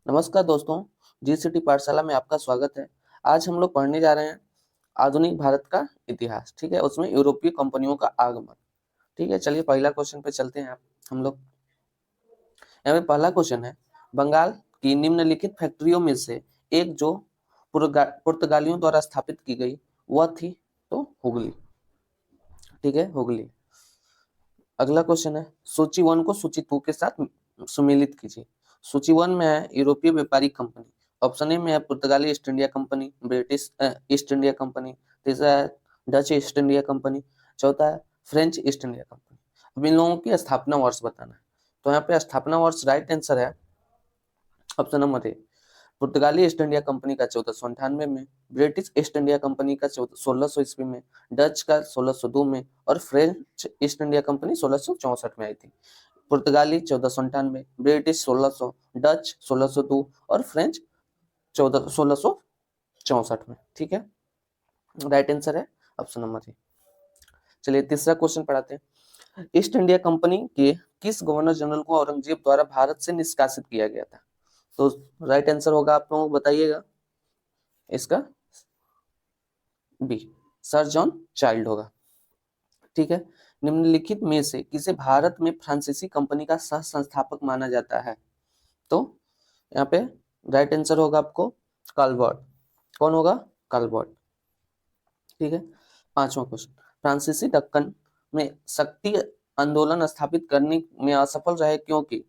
नमस्कार दोस्तों, जी सिटी पाठशाला में आपका स्वागत है। आज हम लोग पढ़ने जा रहे हैं आधुनिक भारत का इतिहास। ठीक है, उसमें यूरोपीय कंपनियों का आगमन। ठीक है, चलिए पहला क्वेश्चन पे चलते हैं। हम लोग यहाँ पे पहला क्वेश्चन है, बंगाल की निम्नलिखित फैक्ट्रियों में से एक जो पुर्तगालियों द्वारा स्थापित की गई वह थी तो हुगली। ठीक है, हुगली। अगला क्वेश्चन है, सूची 1 को सूची 2 के साथ सुमेलित कीजिए। सूची 1 में है यूरोपीय व्यापारिक कंपनी। ऑप्शन ए में है पुर्तगाली east India company, British east India company, तीसरा है डच ईस्ट इंडिया कंपनी, चौथा है फ्रेंच ईस्ट इंडिया कंपनी। अब इन लोगों की स्थापना वर्ष बताना है। तो यहाँ पे स्थापना वर्ष राइट आंसर है ऑप्शन नंबर ए, पुर्तगाली ईस्ट इंडिया कंपनी का 1498 में, ब्रिटिश ईस्ट इंडिया कंपनी का 1600 ईस्वी में, डच का 1602 में और फ्रेंच ईस्ट इंडिया कंपनी 1664 में आई थी। पुर्तगाली 1498, ब्रिटिश 1600, डच 1602 और फ्रेंच 1664 में। ठीक है, राइट आंसर है ऑप्शन नंबर ए। चलिए तीसरा क्वेश्चन पढ़ाते हैं। ईस्ट इंडिया कंपनी के किस गवर्नर जनरल को औरंगजेब द्वारा भारत से निष्कासित किया गया था? तो राइट आंसर होगा, आप लोग बताइएगा, इसका बी, सर जॉन चाइल्ड होगा। ठीक है, निम्नलिखित में से किसे भारत में फ्रांसीसी कंपनी का सह संस्थापक माना जाता है? तो यहाँ पे राइट आंसर होगा आपको काल्वर्ट। कौन होगा? काल्वर्ट। ठीक है, पांचवा क्वेश्चन, फ्रांसीसी दक्कन में शक्ति आंदोलन स्थापित करने में असफल रहे क्योंकि?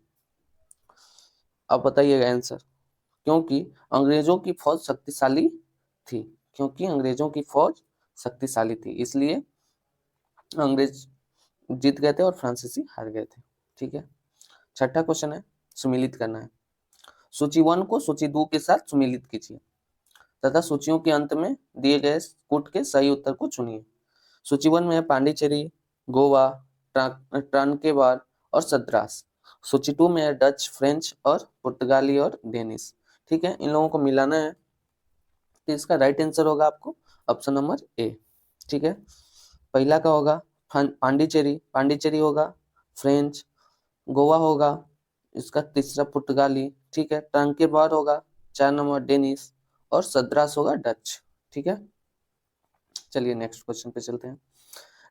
अब बताइएगा आंसर। क्योंकि अंग्रेजों की फौज शक्तिशाली थी। क्योंकि अंग्रेजों की फौज शक्तिशाली थी, इसलिए अंग्रेज जीत गए थे और फ्रांसीसी हार गए थे। ठीक है, छठा क्वेश्चन है, सुमेलित करना है। सूची 1 को सूची 2 के साथ सुमेलित कीजिए तथा सूचियों के अंत में दिए गए कूट के सही उत्तर को चुनिए। सूची 1 में है पांडिचेरी, गोवा, ट्रांकेबार और सद्रास। सूची 2 में है डच, फ्रेंच और पुर्तगाली और डेनिश। ठीक है, इन लोगों को मिलाना है, तो इसका राइट आंसर होगा आपको ऑप्शन नंबर ए। ठीक है, पहला का होगा पांडिचेरी, पांडिचेरी होगा फ्रेंच, गोवा होगा इसका तीसरा पुर्तगाली, ठीक है, ट्रांकेबार होगा 4 नंबर डेनिश और सद्रास होगा डच। ठीक है, चलिए नेक्स्ट क्वेश्चन पे चलते हैं।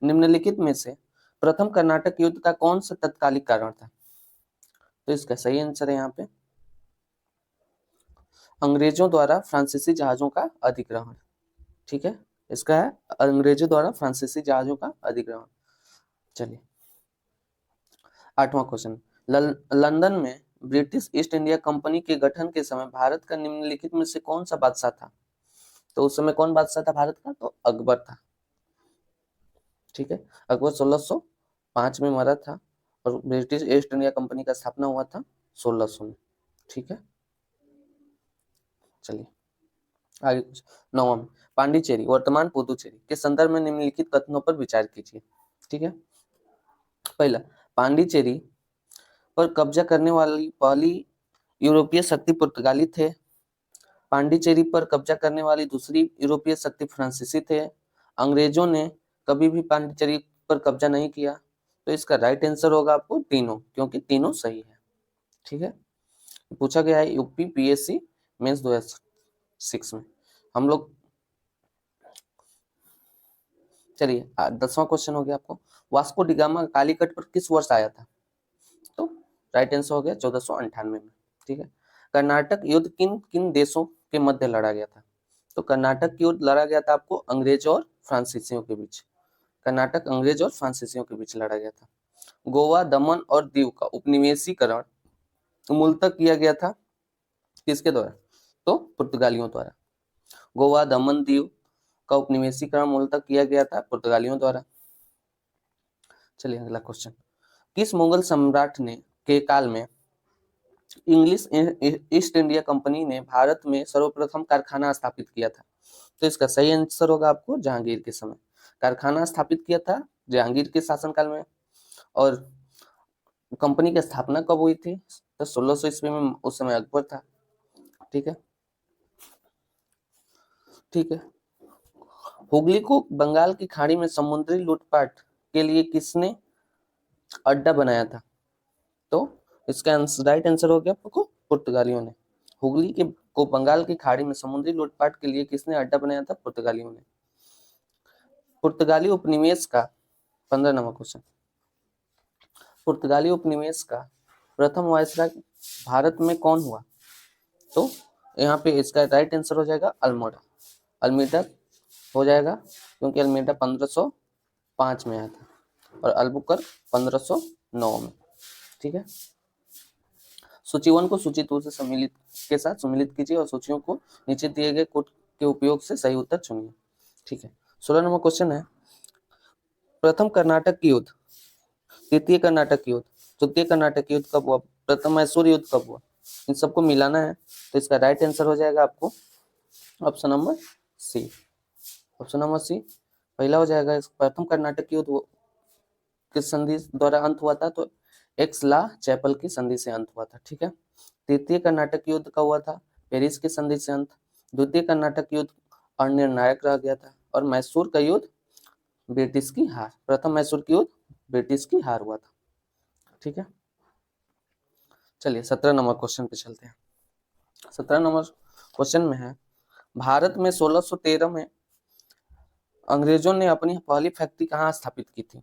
निम्नलिखित में से प्रथम कर्नाटक युद्ध का कौन सा तत्कालिक कारण था? तो इसका सही आंसर है यहाँ पे अंग्रेजों द्वारा फ्रांसीसी जहाजों का अधिग्रहण। ठीक है, इसका है अंग्रेजों द्वारा फ्रांसीसी जहाजों का अधिग्रहण। चलिए आठवां क्वेश्चन, लंदन में ब्रिटिश ईस्ट इंडिया कंपनी के गठन के समय भारत का निम्नलिखित में से कौन सा बादशाह था? तो उस समय कौन बादशाह था भारत का? तो अकबर था। ठीक है, अकबर 1605 में मरा था और ब्रिटिश ईस्ट इंडिया कंपनी का स्थापना हुआ था 1600 में। ठीक है, चलिए आगे कुछ। नौवां, पांडिचेरी वर्तमान पुदुचेरी के संदर्भ में निम्नलिखित कथनों पर विचार कीजिए। ठीक है, पहला, पांडिचेरी पर कब्जा करने वाली पहली यूरोपीय शक्ति पुर्तगाली थे। पांडिचेरी पर कब्जा करने वाली दूसरी यूरोपीय शक्ति फ्रांसीसी थे। अंग्रेजों ने कभी भी पांडिचेरी पर कब्जा नहीं किया। तो इसका राइट आंसर होगा आपको तीनों, क्योंकि तीनों सही है। ठीक है, पूछा गया है यूपी पीएससी मेंस 2006 में। हम लोग चलिए 10वां क्वेश्चन हो गया आपको, वास्को डी गामा कालीकट पर किस वर्ष आया था? तो राइट आंसर हो गया 1498 में। ठीक है, कर्नाटक युद्ध किन किन देशों के मध्य लड़ा गया था? तो कर्नाटक युद्ध लड़ा गया था आपको अंग्रेज और फ्रांसीसियों के बीच। कर्नाटक अंग्रेज और फ्रांसीसियों के बीच लड़ा गया था। गोवा, दमन और दीव का उपनिवेशीकरण मूलतः किया गया था किसके द्वारा? तो पुर्तगालियों द्वारा। गोवा, दमन, दीव का उपनिवेशीकरण मूलतः किया गया था पुर्तगालियों द्वारा। चलिए अगला क्वेश्चन, किस मुगल सम्राट ने के काल में इंग्लिश ईस्ट इंडिया कंपनी ने भारत में सर्वप्रथम कारखाना स्थापित किया था? तो इसका सही आंसर होगा आपको जहांगीर के समय कारखाना स्थापित किया था, जहांगीर के शासनकाल में। और कंपनी की स्थापना कब हुई थी? तो 1600 ईस्वी में, उस समय अकबर था। ठीक है, ठीक है, हुगली को बंगाल की खाड़ी में समुद्री लूटपाट के लिए किसने अड्डा बनाया था? तो इसका राइट आंसर हो गया आपको पुर्तगालियों ने। हुगली के को बंगाल की खाड़ी में समुद्री लूटपाट के लिए किसने अड्डा बनाया था? पुर्तगालियों ने। पुर्तगाली उपनिवेश का 15 नंबर क्वेश्चन, पुर्तगाली उपनिवेश का प्रथम वायसराय भारत में कौन हुआ? तो यहाँ पे इसका राइट आंसर हो जाएगा अल्मोड़ा। अल्मीडा हो जाएगा, क्योंकि अल्मीडा 1505 में आया था और अल्बुकर्क 1509 में। ठीक है, सूची 1 को सूची 2 से सम्मिलित के साथ सम्मिलित कीजिए और सूचियों को नीचे दिए गए कोड के उपयोग से सही उत्तर चुनिए। ठीक है, 16 नंबर क्वेश्चन है, प्रथम कर्नाटक युद्ध, द्वितीय कर्नाटक युद्ध, तृतीय कर्नाटक युद्ध कब हुआ? प्रथम मैसूर युद्ध कब हुआ? इन सबको मिलाना है, तो इसका राइट आंसर हो जाएगा आपको option number C. Option number C पहला हो जाएगा। प्रथम कर्नाटक युद्ध किस संधि द्वारा अंत हुआ था? तो एक्सला चैपल की संधि से अंत हुआ था। ठीक है, तृतीय कर्नाटक युद्ध का हुआ था पेरिस की संधि से अंत। द्वितीय कर्नाटक युद्ध अनिर्णायक रह गया था। और मैसूर का युद्ध ब्रिटिश की हार, प्रथम मैसूर की युद्ध ब्रिटिश की हार हुआ था। ठीक है, चलिए 17 नंबर क्वेश्चन पे चलते हैं। 17 नंबर क्वेश्चन में है, भारत में 1613 में अंग्रेजों ने अपनी पहली फैक्ट्री कहाँ स्थापित की थी?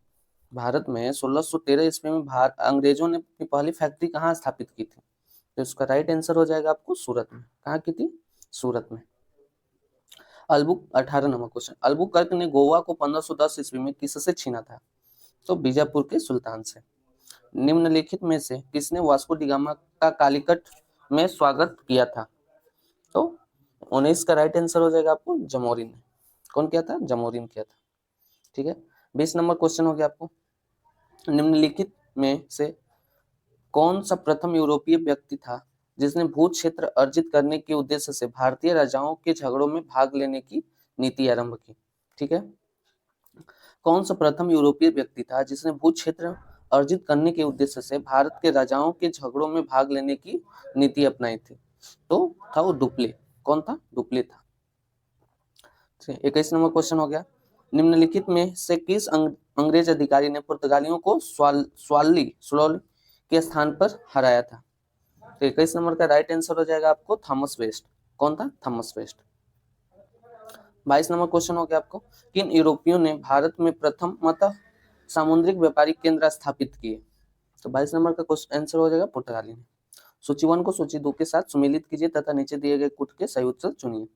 भारत में 1613 ईस्वी में अंग्रेजों ने अपनी पहली फैक्ट्री कहाँ स्थापित की थी? तो इसका राइट आंसर हो जाएगा आपको सूरत में। कहाँ की थी? सूरत में। 18 नंबर क्वेश्चन, अल्बुकर्क ने गोवा को 1510 ईस्वी में किससे छीना था? तो बीजापुर के सुल्तान से। निम्नलिखित में से किसने वास्को डी गामा का कालीकट में स्वागत किया था? तो 19 का राइट आंसर हो जाएगा आपको जमोरिन ने। कौन किया था? जमोरिन किया था। ठीक है, 20 नंबर क्वेश्चन हो गया आपको, निम्नलिखित में से कौन सा प्रथम यूरोपीय व्यक्ति था जिसने भू क्षेत्र अर्जित करने के उद्देश्य से भारतीय राजाओं के झगड़ों में भाग लेने की नीति आरंभ की? ठीक है, कौन सा प्रथम यूरोपीय व्यक्ति था जिसने भू क्षेत्र अर्जित करने के उद्देश्य से भारत के राजाओं के झगड़ों में भाग लेने की नीति अपनाई थी? तो था वो डुप्ले। कौन था? डुप्ले था। 21 नंबर क्वेश्चन हो गया, निम्नलिखित में से किस अंग्रेज अधिकारी ने पुर्तगालियों को स्वाली के स्थान पर हराया था? तो 21 नंबर का राइट आंसर हो जाएगा आपको थॉमस वेस्ट। कौन था? Thomas waste. 22 नंबर क्वेश्चन हो गया आपको, किन यूरोपियों ने भारत में प्रथमतः सामुद्रिक व्यापारिक केंद्र स्थापित किए? तो 22 नंबर का क्वेश्चन आंसर हो जाएगा पुर्तगाली ने। सूची 1 को सूची 2 के साथ सम्मिलित कीजिए तथा नीचे दिए गए कूट के सही उत्तर चुनिए।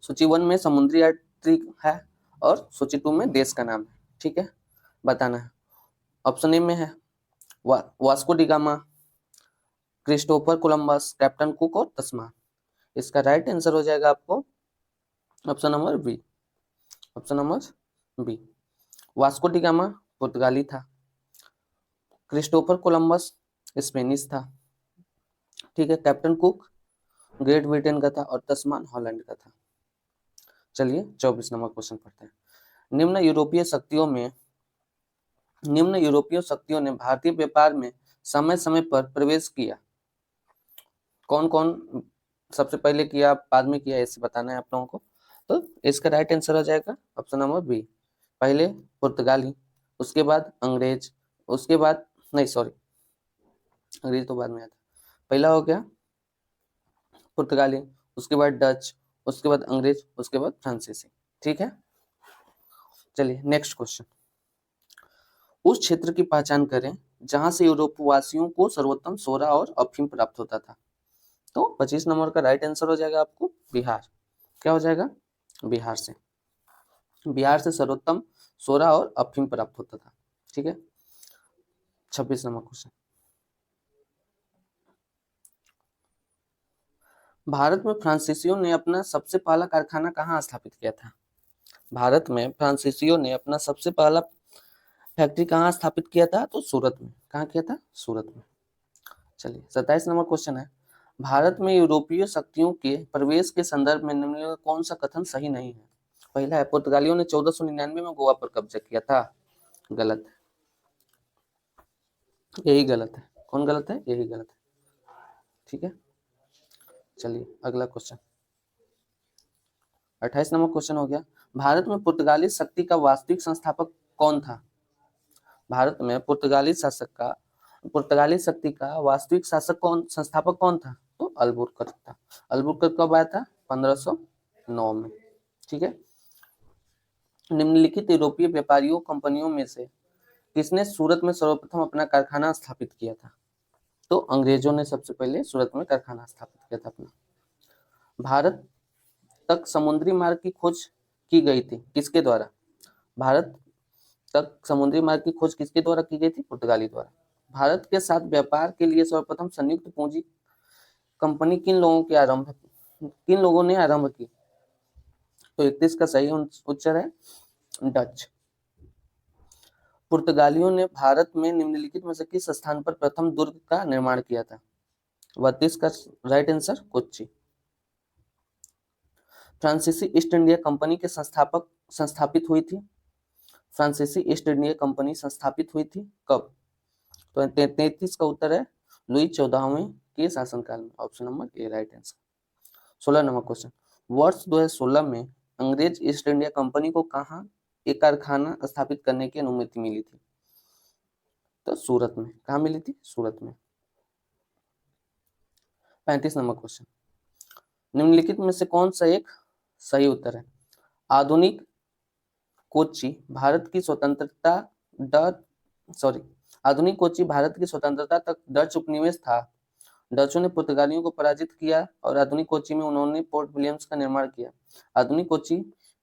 सूची 1 में समुद्री यात्री है और सूची 2 में देश का नाम है। ठीक है, बताना है। ऑप्शन ए में है Vasco da Gama, Christopher Columbus, captain Cook और तस्मान। इसका राइट आंसर हो जाएगा आपको option number B. Option number B, Vasco da Gama पुर्तगाली था, क्रिस्टोफर कोलंबस स्पेनिश था। ठीक है, कैप्टन कुक ग्रेट ब्रिटेन का था और तस्मान हॉलैंड का था। चलिए 24 नंबर क्वेश्चन पढ़ते हैं, निम्न यूरोपीय शक्तियों ने भारतीय व्यापार में समय समय पर प्रवेश किया। कौन कौन सबसे पहले किया, बाद में किया, ऐसे बताना है आप लोगों को। तो इसका राइट आंसर हो जाएगा ऑप्शन नंबर बी। पहले पुर्तगाली, उसके बाद अंग्रेज, उसके बाद नहीं सॉरी अंग्रेज तो बाद में आया था। पहला हो गया पुर्तगाली, उसके बाद डच, उसके बाद अंग्रेज, उसके बाद फ्रांसीसी। ठीक है, चलिए नेक्स्ट क्वेश्चन, उस क्षेत्र की पहचान करें जहां से यूरोपवासियों को सर्वोत्तम सोरा और अफीम प्राप्त होता था। तो 25 नंबर का राइट आंसर हो जाएगा आपको बिहार। क्या हो जाएगा? बिहार से। बिहार से सर्वोत्तम सोरा और अफीम प्राप्त होता था। ठीक है, 26 नंबर क्वेश्चन, भारत में फ्रांसीसियों ने अपना सबसे पहला कारखाना कहाँ स्थापित किया था? भारत में फ्रांसीसियों ने अपना सबसे पहला फैक्ट्री कहाँ स्थापित किया था? तो सूरत में। कहाँ किया था? सूरत में। चलिए 27 नंबर क्वेश्चन है, भारत में यूरोपीय शक्तियों के प्रवेश के संदर्भ में निम्नलिखित में कौन सा कथन सही नहीं है? पहला है पुर्तगालियों ने 1499 में गोवा पर कब्जा किया था। गलत है, यही गलत है। कौन गलत है? यही गलत है। ठीक है, चलिए अगला क्वेश्चन 28 नंबर क्वेश्चन हो गया, भारत में पुर्तगाली शक्ति का वास्तविक संस्थापक कौन था? भारत में पुर्तगाली शक्ति का वास्तविक संस्थापक कौन था? तो अल्बुकर्क था। अल्बुकर्क कब आया था? 1509 में। ठीक है। निम्नलिखित यूरोपीय व्यापारियों कंपनियों में से किसने सूरत में सर्वप्रथम अपना कारखाना स्थापित किया था? तो अंग्रेजों ने सबसे पहले सूरत में कारखाना स्थापित किया था अपना। भारत तक समुद्री मार्ग की खोज की गई थी किसके द्वारा? भारत तक समुद्री मार्ग की खोज किसके द्वारा की गई थी? पुर्तगाली द्वारा। भारत के साथ व्यापार के लिए सर्वप्रथम संयुक्त पूंजी कंपनी किन लोगों ने आरंभ की? तो 31 का सही उत्तर है डच। पुर्तगालियों ने भारत में निम्नलिखित में से किस स्थान पर प्रथम दुर्ग का निर्माण किया था? 32 का राइट आंसर कोच्चि। फ्रांसीसी ईस्ट इंडिया कंपनी के संस्थापित हुई थी? फ्रांसीसी ईस्ट इंडिया कंपनी संस्थापित हुई थी कब? तो 33 का उत्तर है लुई 14वें के शासनकाल में। Option number A right answer. 16 number question, वर्ष 2016 में अंग्रेज ईस्ट इंडिया कंपनी को कहां एक कारखाना स्थापित करने की अनुमति मिली थी? तो सूरत में। कहां मिली थी? सूरत में। 35 नंबर क्वेश्चन, निम्नलिखित में से कौन सा एक सही उत्तर है? आधुनिक कोच्चि भारत की स्वतंत्रता आधुनिक कोच्चि भारत की स्वतंत्रता तक डच उपनिवेश था। डचों ने पुर्तगालियों को पराजित किया और आधुनिक कोच्चि में उन्होंने पोर्ट विलियम्स का निर्माण किया। आधुनिक कोच्चि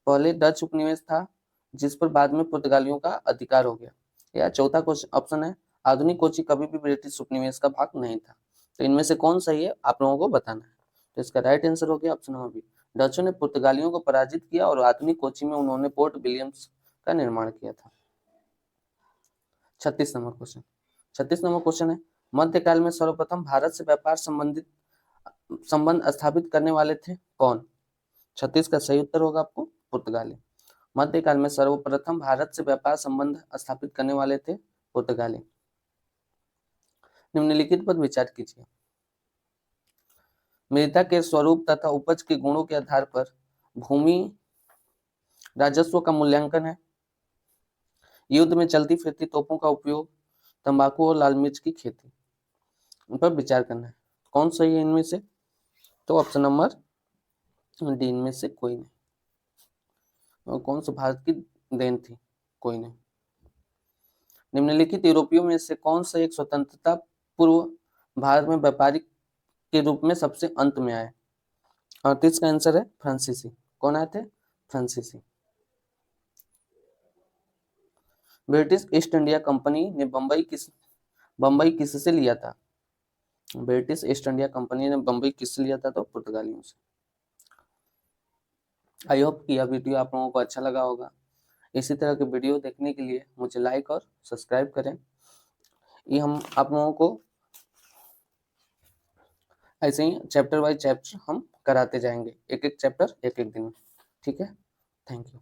पहले डच उपनिवेश था जिस पर बाद में पुर्तगालियों का अधिकार हो गया। या चौथा क्वेश्चन ऑप्शन है आधुनिक कोच्चि कभी भी ब्रिटिश उपनिवेश का भाग नहीं था। तो इनमें से कौन सही है आप लोगों को बताना है। तो इसका राइट आंसर हो गया ऑप्शन नंबर बी। डचों ने पुर्तगालियों को पराजित किया और आधुनिक कोच्चि में उन्होंने पोर्ट विलियम्स का निर्माण किया था। 36 नंबर क्वेश्चन। 36 नंबर क्वेश्चन है मध्यकाल में सर्वप्रथम भारत से व्यापार संबंध स्थापित करने वाले थे कौन? 36 का सही उत्तर होगा आपको पुर्तगाली। मध्यकाल में सर्वप्रथम भारत से व्यापार संबंध स्थापित करने वाले थे पुर्तगाली। निम्नलिखित पर विचार कीजिए। मृदा के स्वरूप तथा उपज के गुणों के आधार पर भूमि राजस्व का मूल्यांकन है। युद्ध में चलती फिरती तोपों का उपयोग, तंबाकू और लाल मिर्च की खेती। उन पर विचार करना है। कौन सही है इनमें से? तो ऑप्शन नंबर डी इनमें से कोई नहीं। और कौन सा भारत की देन थी? कोई नहीं। निम्नलिखित यूरोपियों में से कौन सा एक स्वतंत्रता पूर्व भारत में व्यापारिक के रूप में सबसे अंत में आए? 38 का आंसर है फ्रांसीसी। कौन आए थे? फ्रांसीसी। ब्रिटिश ईस्ट इंडिया कंपनी ने बंबई किससे लिया था? ब्रिटिश ईस्ट इंडिया कंपनी ने बंबई किससे लिया था? तो पुर्तगालियों से। आई होप कि यह वीडियो आप लोगों को अच्छा लगा होगा। इसी तरह के वीडियो देखने के लिए मुझे लाइक और सब्सक्राइब करें। ये हम आप लोगों को ऐसे ही चैप्टर बाय चैप्टर हम कराते जाएंगे, एक एक चैप्टर एक एक दिन में। ठीक है, थैंक यू।